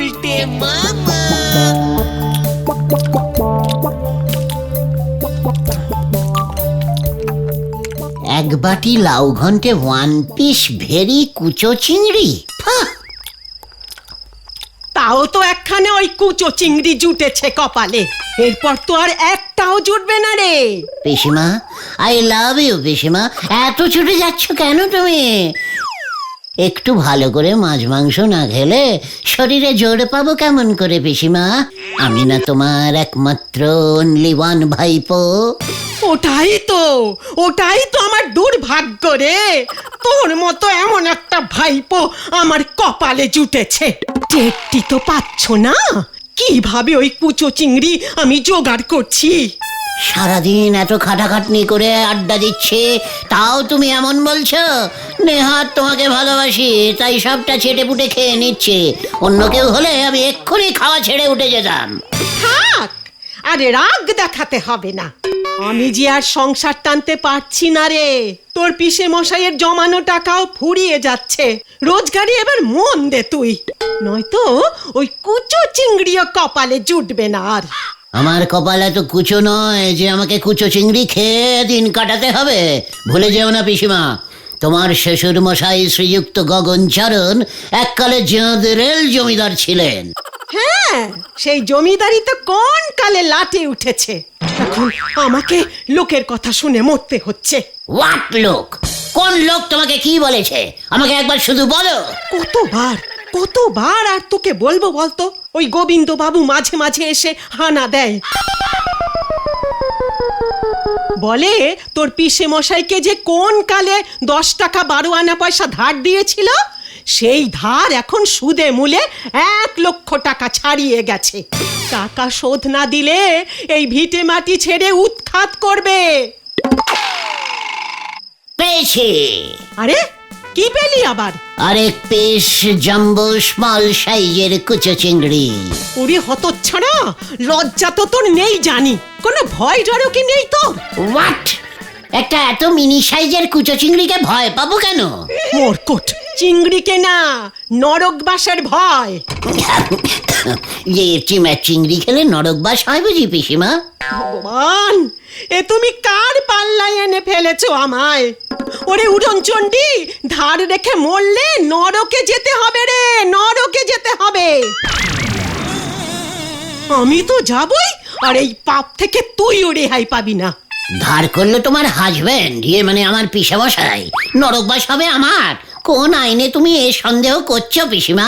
এক বাটি লাউ ঘন্টে 1 পিস ভেরি কুচো চিংড়ি। তাও তো একখানে ওই কুচো চিংড়ি জুটেছে কপালে, এরপর তো আর একটাও জুটবে না রে। পিসিমা, আই লাভ ইউ পিসিমা। এত ছুটে যাচ্ছ কেন তুমি? একটু ভালো করে মাছ মাংস না খেলে শরীরে জোর পাবো কেমন করে পিসিমা? আমি না তোমার একমাত্র অনলি ওয়ান ভাইপো। ওটাই তো আমার দুর্ভাগ্য রে। তোর মতো এমন একটা ভাইপো আমার কপালে জুটেছে। টেরটি তো পাচ্ছ না কিভাবে ওই কুচো চিংড়ি আমি জোগাড় করছি। সারাদিন এত খাটাখাটনি করে আড্ডা দিচ্ছে, তাও তুমি এমন বলছো? নেহাত তোমাকে ভালোবাসি তাই সবটা ছেটে পুটে খেয়ে নিচ্ছে। অন্য কেউ হলে আমি এক্ষুনি খাওয়া ছেড়ে উঠে যেতাম। থাক, আরে রাগ দেখাতে হবে না। আমি যে আর সংসার টানতে পারছি না রে। তোর পিসে মশাইয়ের জমানো টাকাও ফুরিয়ে যাচ্ছে। রোজগারি এবার মন দে তুই, নয়তো ওই কুচো চিংড়িও কপালে জুটবে না আর। আমার কপাল এত কুচো নয় যে আমাকে কুচো চিংড়ি খেয়ে দিন কাটাতে হবে। ভুলে যেও না পিসিমা, তোমার শ্বশুর মশাই শ্রীযুক্ত গগনচরণ এককালে রেল জমিদার ছিলেন। হ্যাঁ, সেই জমিদারি তো কোন কালে লাটে উঠেছে। এখন আমাকে লোকের কথা শুনে মরতে হচ্ছে। হোয়াট লোক? কোন লোক তোমাকে কি বলেছে আমাকে একবার শুধু বলো। কতবার আর তোকে বলবো বলতো? ওই গোবিন্দ বাবু মাঝে মাঝে এসে হানা দেয়, বলে তোর পিসে মশাইকে যে কোন কালে 10 টাকা 12 আনা পয়সা ধার দিয়েছিল, সেই ধার এখন সুদে মূলে 1 লক্ষ টাকা ছাড়িয়ে গেছে। টাকা শোধ না দিলে এই ভিটে মাটি ছেড়ে উৎখাত করবে। পেয়েছি। আরে কি পেলি আবার? আরেক পিস জাম্বো স্মল সাইজের কুচো চিংড়ি। ওরে হতচ্ছাড়া, লজ্জা তো তোর নেই জানি, কোনো ভয় ডরও কি নেই তোর? হোয়াট? একটা এত মিনি সাইজের কুচো চিংড়িকে ভয় পাবো কেন? মোরকট, চিংড়িকে না, নরকবাসের ভয়। যে চিংড়ি খেলে নরকবাস হয় বুঝি পিসিমা? ভগবান, এ তুমি কার পাল্লায় এনে ফেলেছো আমায়? ওরে উড়নচণ্ডী, ধার রেখে মরলে নরকে যেতে হবে রে, নরকে যেতে হবে। আমি তো যাবই, আর এই পাপ থেকে তুইও রেহাই পাবি না। ধার করলে তোমার হাজবেন্ড, মানে আমার পিসামশাই, নরকবাস হবে আমার? কোন আইনে তুমি এ সন্দেহ করছো পিসিমা?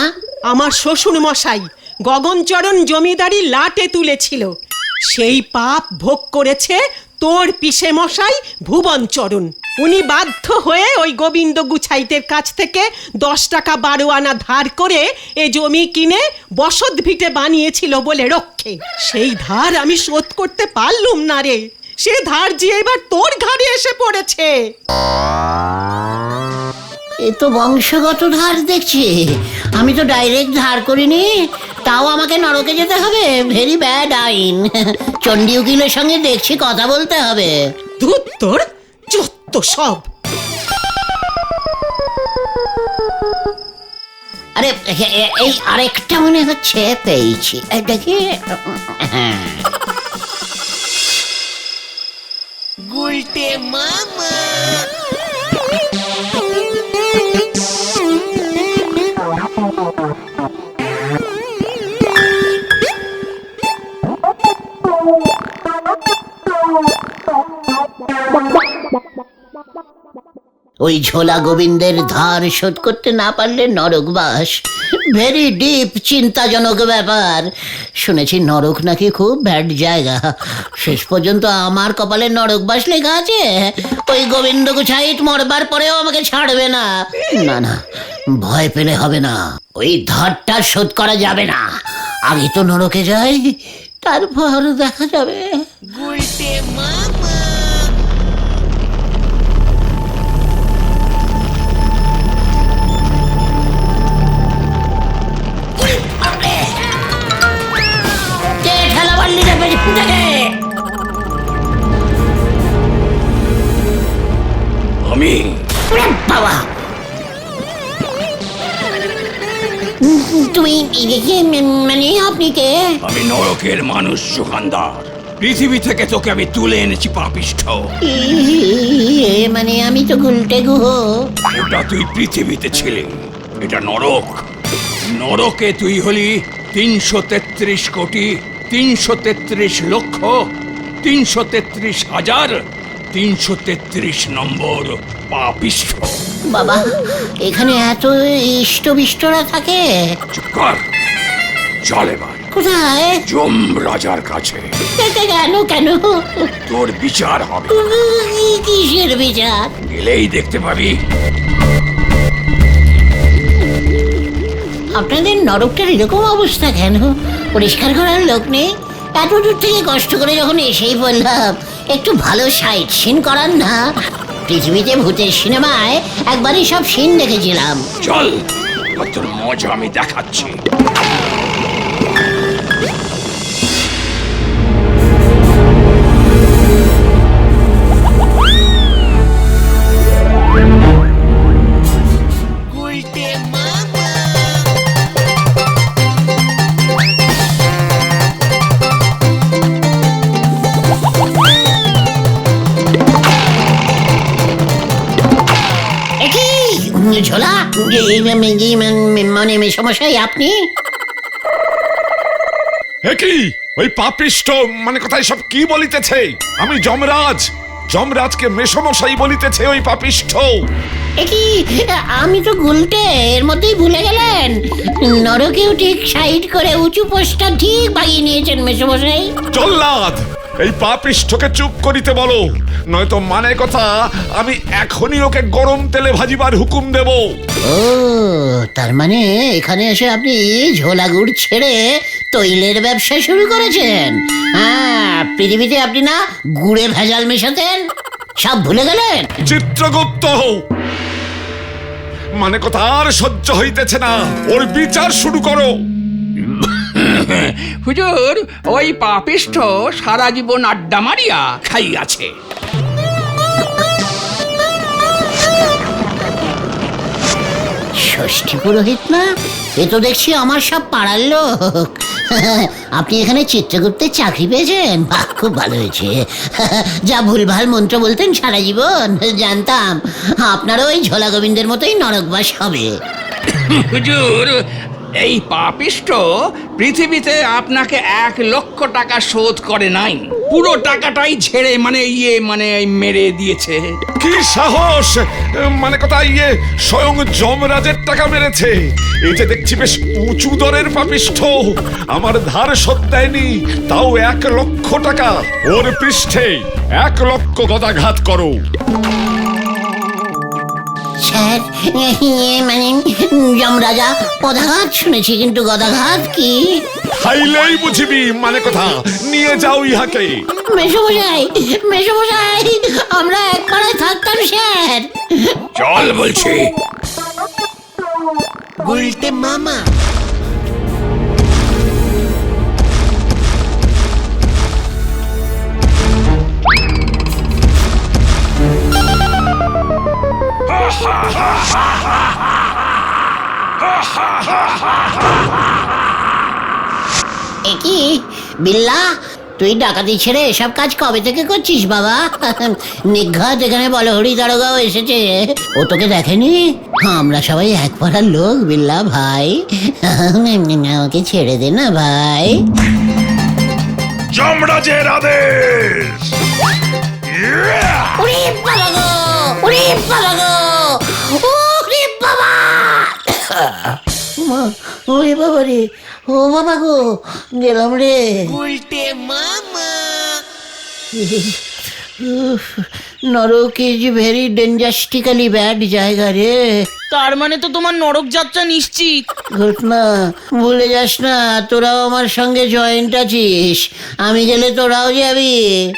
আমার শ্বশুর মশাই গগনচরণ জমিদারি লাটে তুলেছিল, সেই পাপ ভোগ করেছে তোর পিসে মশাই ভুবনচরণ। উনি বাধ্য হয়ে ওই গোবিন্দ গুছাইতের কাছ থেকে 10 টাকা 12 আনা ধার করে এ জমি কিনে বসত ভিটে বানিয়েছিল বলে রক্ষে। সেই ধার আমি শোধ করতে পারলুম না রে। সে ধার যে এবার তোর ঘাড়ে এসে পড়েছে। এ তো বংশগত ধার দেখছি। আমি তো ডাইরেক্ট ধার করিনি, তাও আমাকে নরকে যেতে হবে। ভেরি ব্যাড আইন। চণ্ডী উকিলের সঙ্গে দেখছি কথা বলতে হবে। ধুর, তোর যত সব। আরে এই আরেকটা মনে হচ্ছে পেয়েছি। দেখি, গুলটে মামা। ওই ঝোলা গোবিন্দের ধার শোধ করতে না পারলে নরকবাস। ভেরি ডিপ, চিন্তাজনক ব্যাপার। শুনেছি নরক নাকি খুব ব্যাড জায়গা। শেষ পর্যন্ত আমার কপালে নরকবাস লেখা আছে। ওই গোবিন্দ গুছাইত মরবার পরেও আমাকে ছাড়বে না। না না, ভয় পেলে হবে না। ওই ধারটা শোধ করা যাবে না। আগে তো নরকে যাই, তারপর দেখা যাবে। গুলটে মামা। আমি বাবা, তুমি মানে আপনি কে? আমি নরকের মানুষ সুখানদার। পৃথিবী থেকে তোকে আমি তুলে এনেছি পাপিষ্ঠ। মানে আমি তো গুলটে গুহ। ওটা তুই পৃথিবীতে ছিলে, এটা নরক। নরকে তুই হলি 333 কোটি 333 লক্ষ 333,000 333 নম্বর পাপিষ্ঠ। বাবা, এখানে এত ইষ্টবিষ্টরা থাকে? চুপ কর, চল এবার কোথায়? যম রাজার কাছে। কেন কেন? তোর বিচার হবে। কিসের বিচার? গেলেই দেখতে পাবি। আপনাদের নরকটার এরকম অবস্থা কেন? পরিষ্কার করার লোক নেই? এত দূর থেকে কষ্ট করে যখন এসেই বললাম একটু ভালো সাইট সিন করান না। পৃথিবীতে ভূতের সিনেমায় একবারই সব সিন দেখেছিলাম। চল, তোর মজা আমি দেখাচ্ছি। গুলটে মামা। একই ঝোলা মানে মেসমশাই আপনি? কি ওই পাপিষ্ঠ মানে কোথায় সব কি বলিতেছে? আমি যমরাজ, যমরাজকে মেসমশাই বলিতেছে ওই পাপিষ্ঠ। একই আমি তো গুলটে, এর মধ্যেই ভুলে গেলেন। নরকেও ঠিক সাইড করে উঁচু পোস্টটা ঠিক বাগিয়ে নিয়েছেন মেসমশাই। জল্লাদ, এই পাপিষ্ঠকে চুপ করিতে বলো, নয়তো মানে কথা আমি এখনই ওকে গরম তেলে ভাজিবার হুকুম দেব। ও, তার মানে এখানে এসে আপনি ঝোলা গুড় ছেড়ে তৈলের ব্যবসা শুরু করেছেন? হ্যাঁ, পৃথিবীতে আপনি না গুড়ে ভেজাল মেশাতেন, সব ভুলে গেলেন? চিত্রগুপ্ত, মানে কথা আর সহ্য হইতেছে না, ওর বিচার শুরু করো। হুজুর, ওই পাপিষ্ঠ সারা জীবন আড্ডা মারিয়া খাইয়াছে। ষষ্ঠী পুরোহিত না? এ তো দেখছি আমার সব পাড়ার লোক। আপনি এখানে চিত্রগুপ্তের চাকরি পেয়েছেন? বাহ, খুব ভালো হয়েছে। যা ভুলভাল মন্ত্র বলতেন সারা জীবন, জানতাম আপনারও ওই ঝোলা গোবিন্দের মতোই নরকবাস হবে। হুজুর, এই পাপিষ্ঠ পৃথিবীতে আপনাকে 1 লক্ষ টাকা শোধ করে নাই, পুরো টাকাটাই ঝেড়ে মানে মেরে দিয়েছে। কি সাহস! মানে কথা স্বয়ং যমরাজের টাকা মেরেছে। এই যে দেখছি বেশ উঁচু দরের পাপিষ্ঠ, আমার ধার শোধ দেয়নি, তাও 1 লক্ষ টাকা। ওর পৃষ্ঠে 1 লক্ষ গদাঘাত করো। স্যার, মানে যমরাজা পদাঘাত শুনেছি, কিন্তু গদাঘাত কি? খাইলেই বুঝিবি। মানে কথা, নিয়ে যাও ইহাকে। মেসমশাই, মেসমশাই, আমরা এক পাড়ায় থাকতাম স্যার। চল বলছি। গুলটে মামা। একই বিল্লা, তুই ডাকাতি ছেড়ে এসব কাজ কবে থেকে করছিস বাবা? নিঘাত এখানে বলহরি দারোগাও এসেছে, ও তোকে দেখেনি? আমরা সবাই এক পাড়ার লোক বিল্লা ভাই, আমাকে ছেড়ে দে না ভাই। যমরাজের আদেশ। ওরে বাবা গো, ওরে বাবা গো, ওরে বাবা! ওরে বাবা রে, ও বাবা গো, গেলাম রে। গুলটে মামা। নরক ইজ ভেরি ডেঞ্জাস্টিক্যালি ব্যাড জায়গা রে। তার মানে তো তোমার নরক যাত্রা নিশ্চিত। ঘটনা ভুলে যাস না, তোরাও আমার সঙ্গে জয়েন্ট আছিস, আমি গেলে তোরাও যাবি।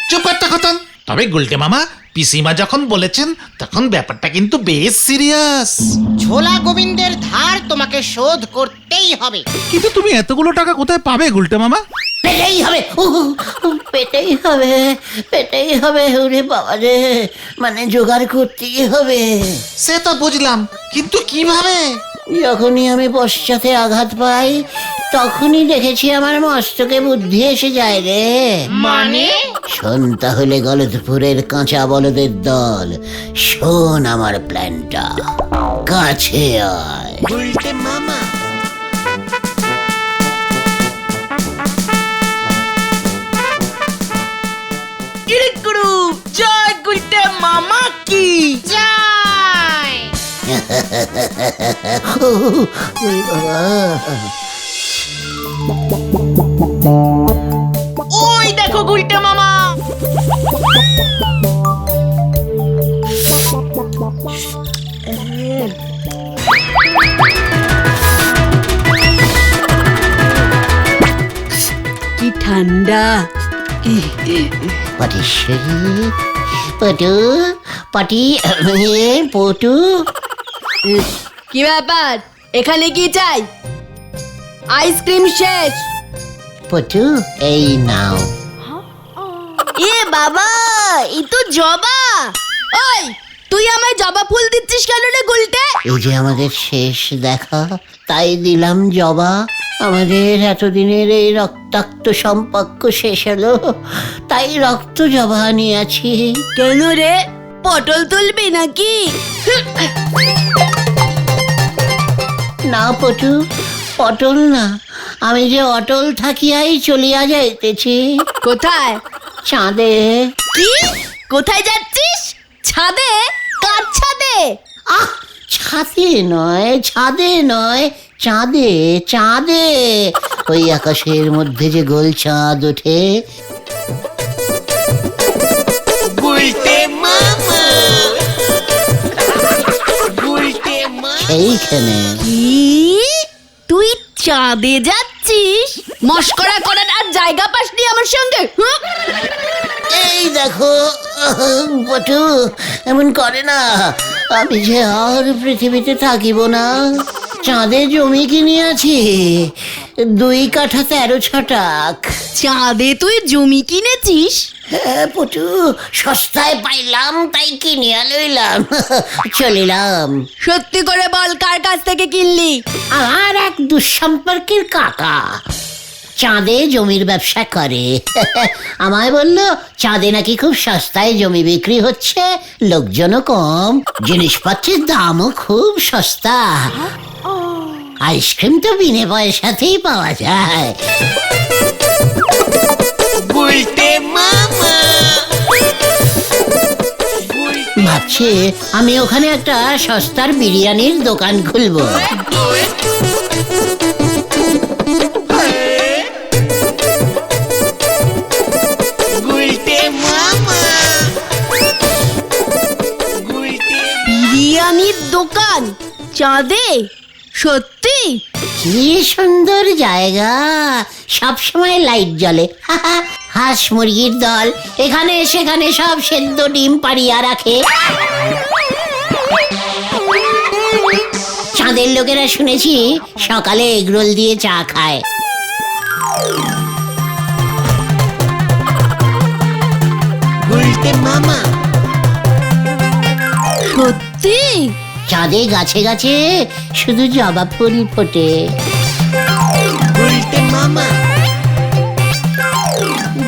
চুপ একটা কথা। তবে গুলটে মামা, পিসিমা যখন বলেছেন তখন ব্যাপারটা কিন্তু বেশ সিরিয়াস। ঝোলা গোবিন্দের ধার তোমাকে শোধ করতেই হবে। কিন্তু তুমি এতগুলো টাকা কোথায় পাবে গুলটে মামা? পেটেই হবে, পেটেই হবে, পেটেই হবে। ওরে বাবা রে, মানে জোগাড় করতেই হবে। সে তো বুঝলাম, কিন্তু কিভাবে? যখনই আমি পশ্চাতে আঘাত পাই তখনই দেখেছি আমার মস্তকে বুদ্ধি এসে যায় রে। মানে শোন তাহলে গলদপুরের কাঁচা বলদের দল, শোন আমার প্ল্যানটা, কাছে আয়। উল্টে মামা কিরে গুরু জয় গুলটে মামা কি জয় ওরে বাবা, ওই দেখো গুলটে মামা কি ঠান্ডা। পাটিশ্বরী, পটু, পাটি, পটু। কি ব্যাপার এখানে কি চাই? আইসক্রিম শেষ। পটু এই নাও। এ বাবা, এই তো জবা। ওই তুই আমায় জবা ফুল দিচ্ছিস কেন রে গুলটে? এই যে আমাদের শেষ দেখা, তাই দিলাম জবা। আমাদের এতদিনের এই রক্তাক্ত সম্পর্ক শেষ হলো, তাই রক্ত জবা নিয়েছি। কেন রে, পটল তুলবি নাকি? না পটু, পটল না, আমি যে অটল থাকিয়াই চলিয়া যাইতেছি কোথায়? চাঁদে। কি? কোথায় যাচ্ছিস? ছাদে? কার ছাদে? আহ, ছাদে নয়, ছাদে নয়, চাঁদে, চাঁদে। ওই আকাশের মধ্যে যে গোল চাঁদ ওঠে। উল্টে মামা উল্টে মামা সেইখানে। কি? তুই চাঁদে যাচ্ছিস? মস্করা করার আর জায়গা পাসনি আমার সঙ্গে? হুঁ? এই দেখো পটু, এমন করে না, আমি যে আর পৃথিবীতে থাকিব না। চাঁদে জমি কিনিয়াছি 2 কাঠা 13 ছটাক। চাঁদে তুই জমি কিনেছিস? হ্যাঁ পটু, সস্তায় পাইলাম তাই কিনিয়া লইলাম, চলিলাম। সত্যি করে বল, কার কাছ থেকে কিনলি? আমার এক দুঃসম্পর্কের কাকা চাঁদে জমির ব্যবসা করে। আমায় বললো চাঁদে নাকি খুব সস্তায় জমি বিক্রি হচ্ছে, লোকজনও কম, জিনিসপত্রের দামও খুব সস্তা, আইসক্রিম তো বিনে পয়সাতেই পাওয়া যায়। উল্টে মামা ভাবছি আমি ওখানে একটা সস্তার বিরিয়ানির দোকান খুলবো। উল্টে মামা উল্টে বিরিয়ানির দোকান চাঁদে? সত্যি? কি সুন্দর জায়গা, সব সময় লাইট জ্বলে। হাঁস মুরগির দল এখানে সেখানে সব সেদ্ধ ডিম পাড়িয়া রাখে। চাঁদের লোকেরা শুনেছি সকালে এগরোল দিয়ে চা খায়। উল্টে মামা সত্যি? চাঁদে গাছে গাছে শুধু জবা ফুল ফোটে। উল্টে মামা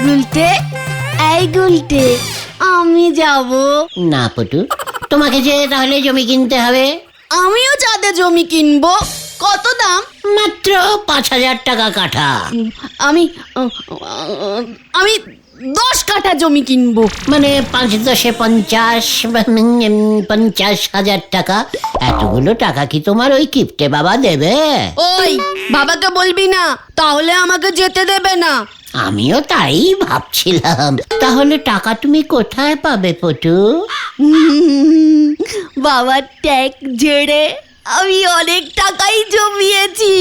গুলটে, এই গুলটে, আমি যাব। না পটু, তোমাকে যে তাহলে জমি কিনতে হবে। আমিও চাঁদে জমি কিনবো। কত দাম? মাত্র 5,000 টাকা কাঠা। আমি আমি 10 কাঠা জমি কিনবো। মানে 5 10 50, 50,000 টাকা। এতগুলো টাকা কি তোমার ওই কিপটে বাবা দেবে? ওই বাবাকে বলবি না, তাহলে আমাকে যেতে দেবে না। আমিও তাই ভাবছিলাম। তাহলে টাকা তুমি কোথায় পাবে পটু? বাবার ট্যাগ ঝেড়ে আমি অনেক টাকাই জমিয়েছি।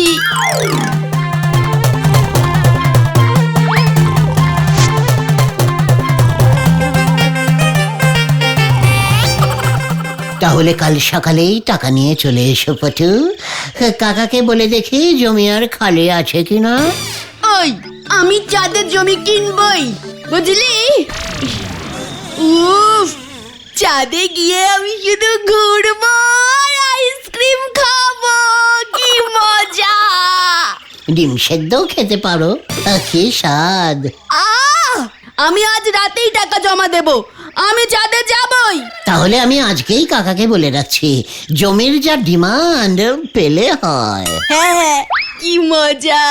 তাহলে কাল সকালেই টাকা নিয়ে চলে এসো পটু। কাকাকে বলে দেখি জমি আর খালি আছে কিনা। ওই আমি চাঁদের জমি কিনবই, বুঝলি? উফ, চাঁদে গিয়ে আমি শুধু ঘুরবো আর আইসক্রিম খাবো। ডিম সেদ্ধও খেতে পারো। কি স্বাদ! আমি আজ রাতেই টাকা জমা দেব, আমি চাঁদে যাবই। তাহলে আমি আজকেই কাকাকে বলে রাখছি, জমির যা ডিমান্ড পেলে হয়। হ্যাঁ, কি মজা,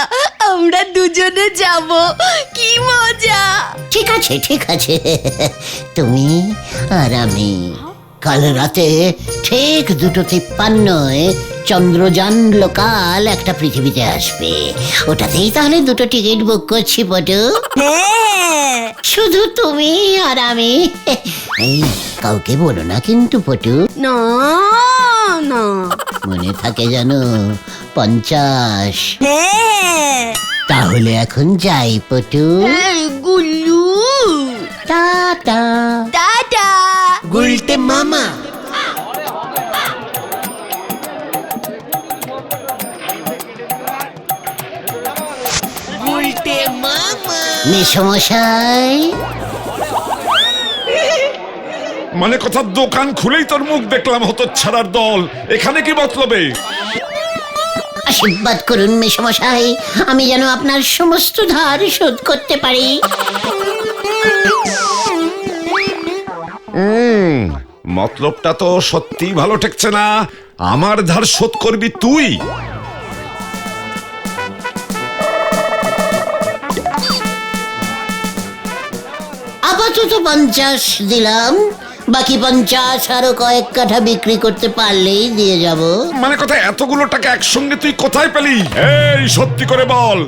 আমরা দুজনে যাব, কি মজা। ঠিক আছে ঠিক আছে, তুমি আর আমি কাল রাতে ঠিক 2:53 চন্দ্রযান লোকাল একটা পৃথিবীতে আসবে। ওটাতেই তাহলে 2টো টিকিট বুক করছি পটু। শুধু তুমি আর আমি। এই কাউকে বলো না কিন্তু পটু। না না, মনে থাকে জানো? 50। তাহলে এখন যাই পটু। গুল্লু, টাটা। টাটা। গুলটে মামা গুলটে মামা মেসমশাই, মানে কথা দোকান খুলেই তোর মুখ দেখলাম হতো ছাড়ার দল, এখানে কি মতলবে? আশীর্বাদ করুন মেসমশাই, আমি যেন আপনার সমস্ত ধার শোধ করতে পারি। মতলবটা তো সত্যি ভালো ঠেকছে না। আমার ধার শোধ করবি তুই? আপাতত 50 দিলাম, বাকি 50 আরো কয়েক কাঠা বিক্রি করতে পারলেই দিয়ে যাব। মানে কথা এতগুলো টাকা একসঙ্গে তুই কোথায় পেলি? এই সত্যি করে বল।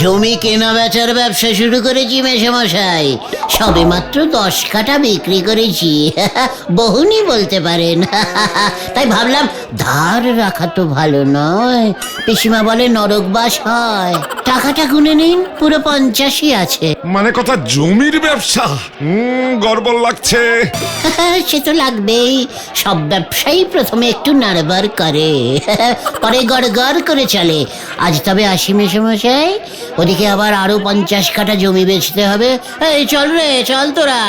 জমি কেনা বেচার ব্যবসা শুরু করেছি মেসমশাই, সবে মাত্র 10 কাঠা বিক্রি করেছি। বহুনি বলতে পারেন। তাই ভাবলাম ধার রাখা তো ভালো নয়, পিসিমা বলে নরকবাস হয়। টাকাটা গুনে নিন, পুরো 50ই আছে। মানে কথা জমির ব্যবসা? গড়বড় লাগছে। সে তো লাগবেই, সব ব্যবসায়ী প্রথমে একটু নাড়বার করে, পরে গড় করে চলে। আজ তবে আসি মেসমশাই, ওদিকে আবার আরো 50 কাঠা জমি বেচতে হবে। এই চল রে, চল তোরা।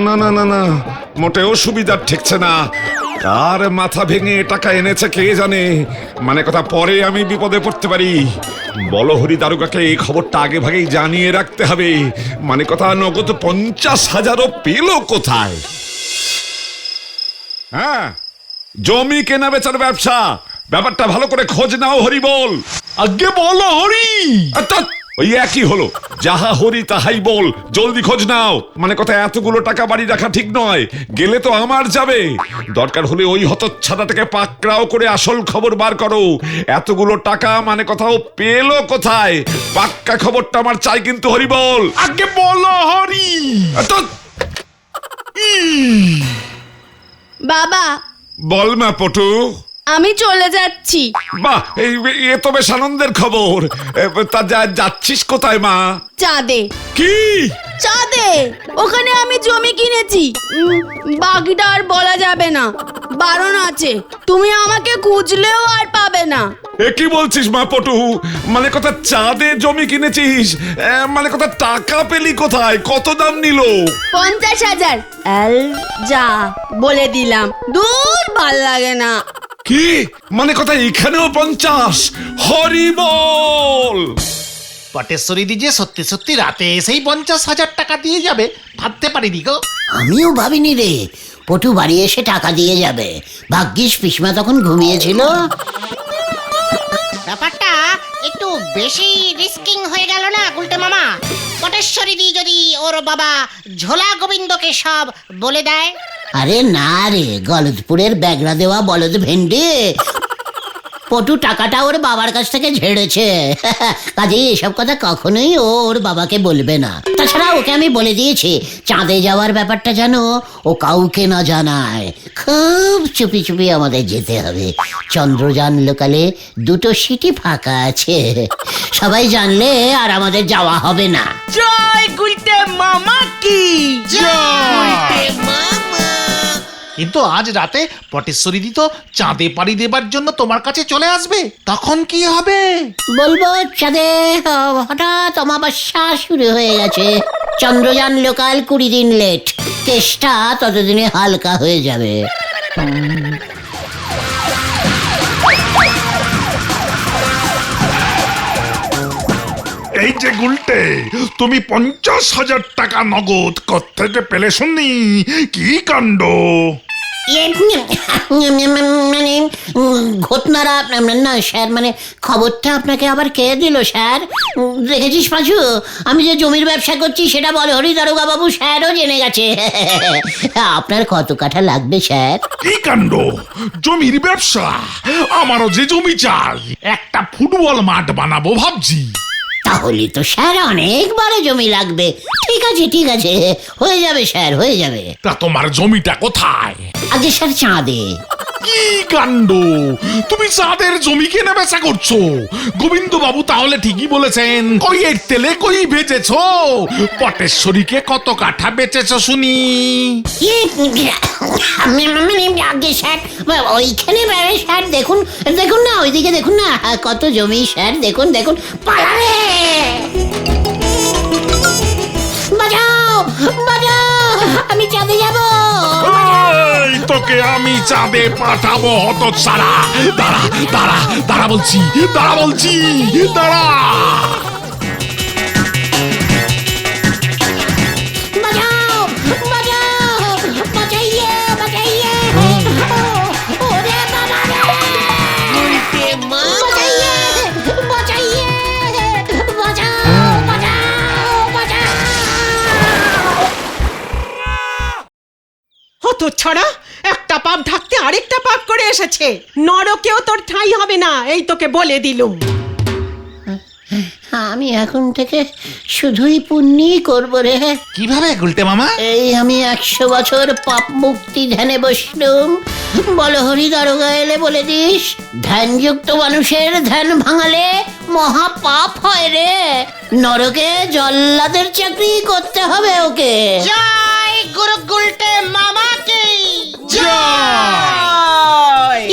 না না না না, মোটেও সুবিধার ঠেকছে না। কার মাথা ভেঙে টাকা এনেছে কে জানে। মানে কথা পরে আমি বিপদে পড়তে পারি। বলো হরি দারোগাকে এই খবরটা আগে ভাগেই জানিয়ে রাখতে হবে। মানে কথা নগদ 50,000ও পেল কোথায়? হ্যাঁ, জমি কেনা বেচার ব্যবসা, ব্যাপারটা ভালো করে খোঁজ নাও হরি বল। আগে বলো হরি। ওই একই হলো, যাহা হরি তাহাই বল, জলদি খোঁজ নাও। মানে কথা এতগুলো টাকা বাড়ি রাখা ঠিক নয়, গেলে তো আমার যাবে। দরকার হলে ওই হতচ্ছাড়াটাকে পাকড়াও করে আসল খবর বার করো। এতগুলো টাকা মানে কথাও পেলো কোথায়? পাক্কা খবরটা আমার চাই কিন্তু হরি বল। আগে বলো হরি। বাবা, বল মা পটু। আমি চলে যাচ্ছি। বাহ, এ তো বেশ আনন্দের খবর। তা যাচ্ছিস কোথায় মা? চাঁদে। কি? চাঁদে, ওখানে আমি জমি কিনেছি। বাকিটা আর বলা যাবে না, বারণ আছে। তুমি আমাকে খুঁজলেও আর পাবে না। এ কি বলছিস মা পটু? মানে কথা চাঁদে জমি কিনেছিস? মানে কথা টাকা পেলি কোথায়? কত দাম নিল? 50,000। যা বলে দিলাম, দূর ভাল লাগে না। কি মানে কথা এখানেও 50? হরি বল। পটেশ্বরী দি যে সত্যি সত্যি রাতে এসেই 50,000 টাকা দিয়ে যাবে ভাবতে পারিনি গো। আমিও ভাবিনি রে পটু বাড়ি এসে টাকা দিয়ে যাবে। ভাগ্যিস পিসমা তখন ঘুমিয়েছিল। ব্যাপারটা একটু বেশি রিস্কিং হয়ে গেল না গুলটে মামা? পটেশ্বরী দি যদি ওর বাবা ঝোলা গোবিন্দকে সব বলে দেয়? আরে না রে, গলদপুরের ব্যাগরা দেওয়া বলদ ভেন্ডি। পটু টাকাটা ওর বাবার কাছ থেকে ঝেড়েছে, কাজে এসব কথা কখনোই ওর বাবাকে বলবে না। তাছাড়া ওকে আমি বলে দিয়েছি চাঁদে যাওয়ার ব্যাপারটা যেন ও কাউকে না জানায়। খুব চুপি চুপি আমাদের যেতে হবে। চন্দ্রযান লোকালে 2টো সিটি ফাঁকা আছে, সবাই জানলে আর আমাদের যাওয়া হবে না। জয় গুলটে মামা কি গুলটে মামা কিন্তু আজ রাতে পটেশ্বরী দি তো চাঁদে পাড়ি দেবার জন্য তোমার কাছে চলে আসবে, তখন কি হবে? বলবো চাঁদে হঠাৎ অমাবস্যা শুরু হয়ে গেছে, চন্দ্রযান লোকাল 20 দিন লেট, কেসটা ততদিনে হালকা হয়ে যাবে। এই যে গুলটে, তুমি 50,000 টাকা নগদ কোত্থেকে পেলে শুনি? কি কাণ্ড! মানে ঘটনারা না স্যার, মানে খবরটা আপনাকে আবার কে দিল স্যার? দেখেছিস পাঁচু, আমি যে জমির ব্যবসা করছি সেটা বলে হরি দারোগা বাবু স্যারও জেনে গেছে। আপনার কত কাঠা লাগবে স্যার? কি কাণ্ড! জমির ব্যবসা? আমারও যে জমি চাই, একটা ফুটবল মাঠ বানাবো ভাবছি। তাহলে তো স্যার অনেক বড় জমি লাগবে। ঠিক আছে ঠিক আছে, হয়ে যাবে স্যার, হয়ে যাবে। তা তোমার জমিটা কোথায়? আগে স্যার চাঁদে। কি কাণ্ড! তুমি চাঁদের জমি কেনা বেচা করছো? গোবিন্দ বাবু তাহলে ঠিকই বলেছেন, কই এর তেলে কই বেচেছো? পটেশ্বরীকে কত কাঠা বেচেছো শুনি? আগে স্যার ওইখানে স্যার দেখুন, দেখুন না ওইদিকে দেখুন না কত জমি স্যার, দেখুন দেখুন। পালারে, বাঁচাও বাঁচাও, আমি চাঁদে যাবো। এই তোকে আমি চাঁদে পাঠাবো হতচ্ছাড়া! দাঁড়া দাঁড়া দাঁড়া বলছি, দাঁড়া বলছি, দাঁড়া! বাঁচাও বাঁচাও, বাঁচাইয়ে বাঁচাইয়ে, ওরে বাবা রে! গুলটে মামা বাঁচাইয়ে বাঁচাইয়ে, বাঁচাও বাঁচাও বাঁচাও। হতো ছড়া, একটা পাপ ঢাকতে আরেকটা পাপ করে এসেছে। নরকেও তোর ঠাঁই হবে না, এই তোকে বলে দিলুম। আমি এখন থেকে শুধুই পুণ্যই করবো রে। কিভাবে গুলটে মামা? এই আমি 100 বছর পাপ মুক্তি ধ্যানে বসলুম। বল হরি দারোগা এলে বলে দিস, ধ্যানযুক্ত মানুষের ধ্যান ভাঙালে মহা পাপ হয় রে। নরকে জল্লাদের চাকরি করতে হবে ওকে। জয় গুরু গুলটে মামা কি জয়।